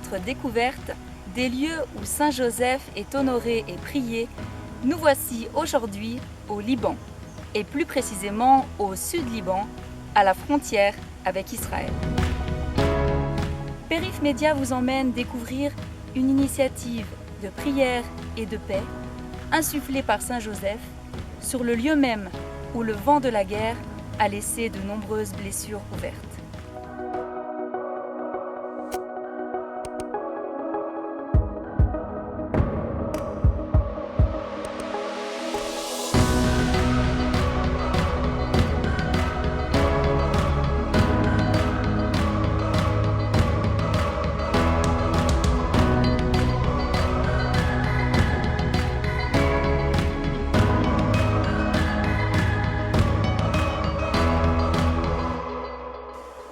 notre découverte des lieux où Saint Joseph est honoré et prié, nous voici aujourd'hui au Liban, et plus précisément au Sud-Liban, à la frontière avec Israël. Périph Média vous emmène découvrir une initiative de prière et de paix insufflée par Saint Joseph sur le lieu même où le vent de la guerre a laissé de nombreuses blessures ouvertes.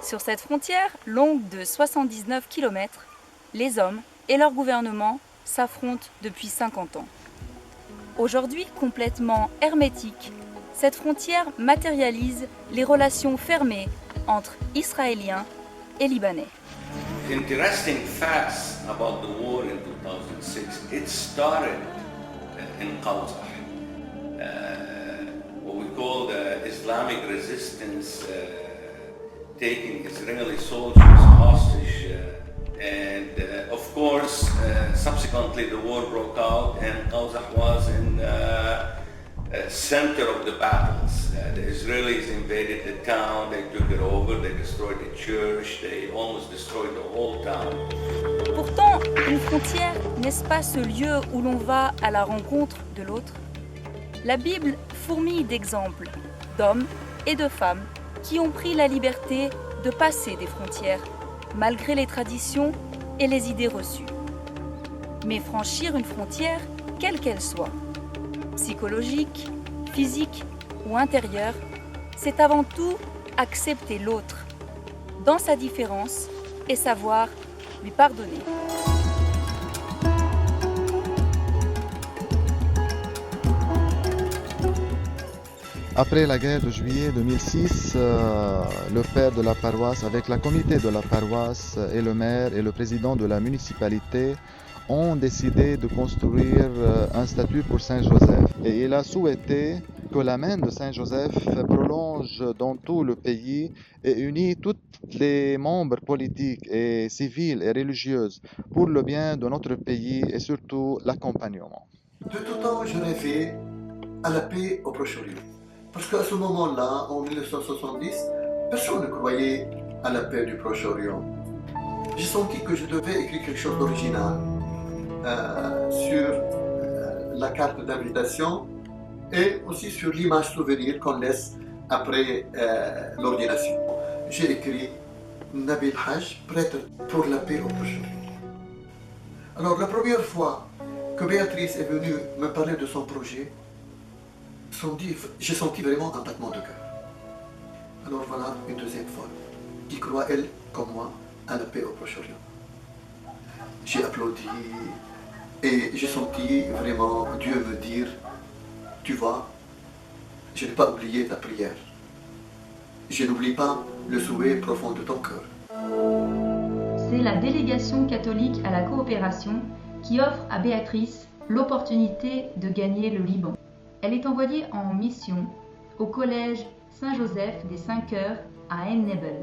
Sur cette frontière longue de 79 km, les hommes et leur gouvernement s'affrontent depuis 50 ans. Aujourd'hui complètement hermétique, cette frontière matérialise les relations fermées entre Israéliens et Libanais. Interesting facts about the war in 2006. It started in Qawzah, what we call the Islamic resistance, taking Israeli soldiers hostage, and of course, subsequently the war broke out, and Qawzah was in the center of the battles. The Israelis invaded the town, they took it over, they destroyed the church, they almost destroyed the whole town. Pourtant, une frontière, n'est-ce pas ce lieu où l'on va à la rencontre de l'autre ? La Bible fourmille d'exemples d'hommes et de femmes qui ont pris la liberté de passer des frontières, malgré les traditions et les idées reçues. Mais franchir une frontière, quelle qu'elle soit, psychologique, physique ou intérieure, c'est avant tout accepter l'autre, dans sa différence, et savoir lui pardonner. Après la guerre de juillet 2006, le père de la paroisse, avec la comité de la paroisse et le maire et le président de la municipalité, ont décidé de construire un statue pour Saint Joseph. Et il a souhaité que la main de Saint Joseph prolonge dans tout le pays et unit tous les membres politiques et civils et religieux pour le bien de notre pays et surtout l'accompagnement. De tout temps, je rêvais à la paix au Proche-Orient. Parce qu'à ce moment-là, en 1970, personne ne croyait à la paix du Proche-Orient. J'ai senti que je devais écrire quelque chose d'original sur la carte d'invitation et aussi sur l'image souvenir qu'on laisse après l'ordination. J'ai écrit Nabil Hajj, prêtre pour la paix au Proche-Orient. Alors la première fois que Béatrice est venue me parler de son projet, j'ai senti vraiment un battement de cœur. Alors voilà une deuxième fois, qui croit, elle, comme moi, à la paix au Proche-Orient. J'ai applaudi et j'ai senti vraiment Dieu me dire, tu vois, je n'ai pas oublié ta prière. Je n'oublie pas le souhait profond de ton cœur. C'est la délégation catholique à la coopération qui offre à Béatrice l'opportunité de gagner le Liban. Elle est envoyée en mission au collège Saint-Joseph des 5 Heures à Ain Nebel,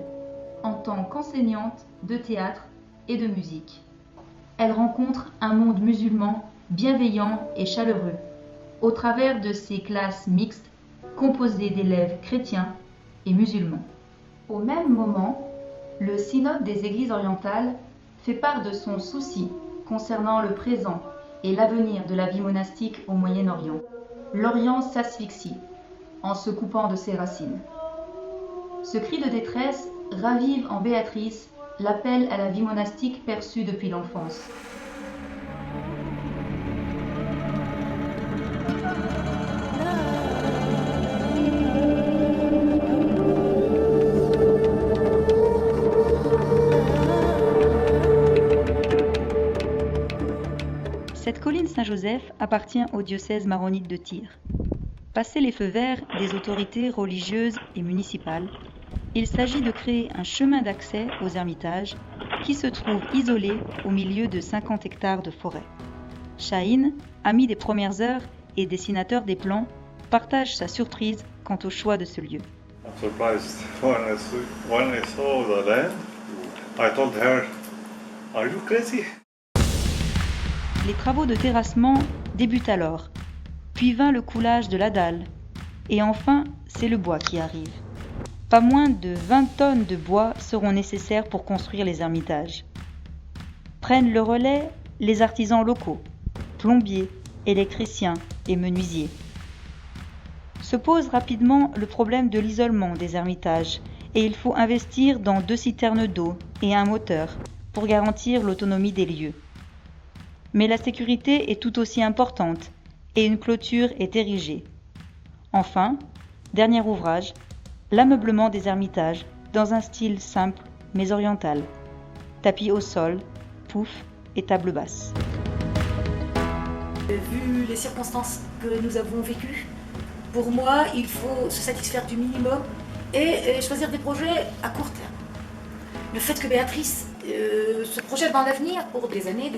en tant qu'enseignante de théâtre et de musique. Elle rencontre un monde musulman bienveillant et chaleureux, au travers de ses classes mixtes composées d'élèves chrétiens et musulmans. Au même moment, le synode des églises orientales fait part de son souci concernant le présent et l'avenir de la vie monastique au Moyen-Orient. L'Orient s'asphyxie en se coupant de ses racines. Ce cri de détresse ravive en Béatrice l'appel à la vie monastique perçu depuis l'enfance. Cette colline Saint-Joseph appartient au diocèse maronite de Tyr. Passé les feux verts des autorités religieuses et municipales, il s'agit de créer un chemin d'accès aux ermitages qui se trouve isolé au milieu de 50 hectares de forêt. Chahine, ami des premières heures et dessinateur des plans, partage sa surprise quant au choix de ce lieu. I'm surprised when I saw the land. I told her, "Are you crazy?" Les travaux de terrassement débutent alors, puis vint le coulage de la dalle, et enfin c'est le bois qui arrive. Pas moins de 20 tonnes de bois seront nécessaires pour construire les ermitages. Prennent le relais les artisans locaux, plombiers, électriciens et menuisiers. Se pose rapidement le problème de l'isolement des ermitages et il faut investir dans 2 citernes d'eau et un moteur pour garantir l'autonomie des lieux. Mais la sécurité est tout aussi importante et une clôture est érigée. Enfin, dernier ouvrage, l'ameublement des ermitages dans un style simple mais oriental. Tapis au sol, pouf et table basse. Vu les circonstances que nous avons vécues, pour moi, il faut se satisfaire du minimum et choisir des projets à court terme. Le fait que Béatrice se projette dans l'avenir pour des années,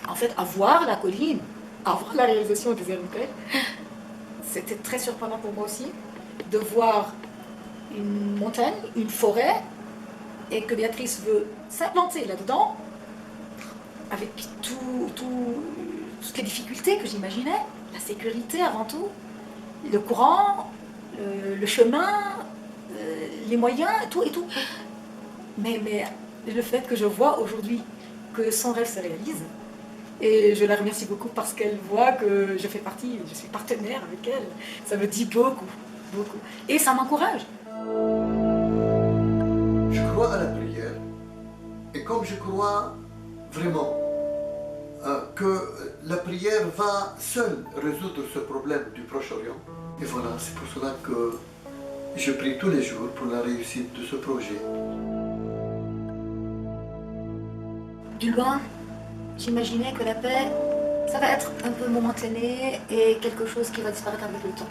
en fait, avoir la colline, avoir la réalisation des ermitages, c'était très surprenant pour moi aussi de voir une montagne, une forêt, et que Béatrice veut s'implanter là-dedans, avec toutes les difficultés que j'imaginais, la sécurité avant tout, le courant, le chemin, les moyens, tout et tout. Mais le fait que je vois aujourd'hui que son rêve se réalise, et je la remercie beaucoup parce qu'elle voit que je fais partie, je suis partenaire avec elle, ça me dit beaucoup, beaucoup. Et ça m'encourage. Je crois à la prière, et comme je crois vraiment que la prière va seule résoudre ce problème du Proche-Orient, et voilà, c'est pour cela que je prie tous les jours pour la réussite de ce projet. Du loin, j'imaginais que la paix, ça va être un peu momentané et quelque chose qui va disparaître avec le temps.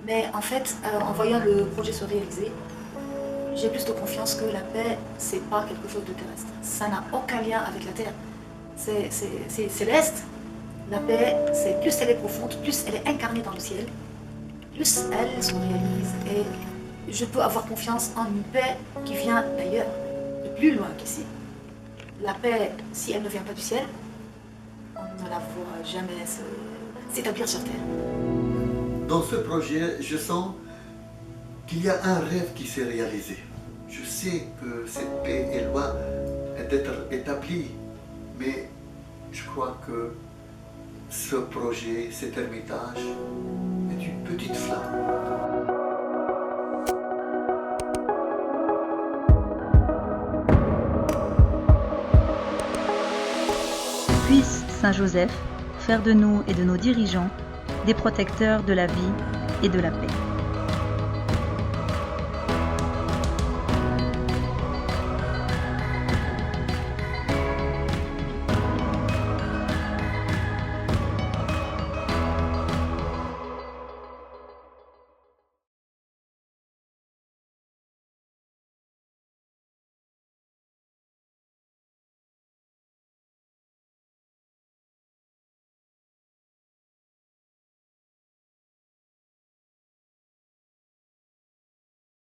Mais en fait, en voyant le projet se réaliser, j'ai plus de confiance que la paix, c'est pas quelque chose de terrestre. Ça n'a aucun lien avec la terre. C'est céleste. La paix, c'est plus elle est profonde, plus elle est incarnée dans le ciel, plus elle se réalise. Et je peux avoir confiance en une paix qui vient d'ailleurs, de plus loin qu'ici. La paix, si elle ne vient pas du ciel, on ne la voit jamais s'établir sur terre. Dans ce projet, je sens qu'il y a un rêve qui s'est réalisé. Je sais que cette paix est loin d'être établie, mais je crois que ce projet, cet ermitage, est une petite flamme. Puisse Saint-Joseph faire de nous et de nos dirigeants des protecteurs de la vie et de la paix.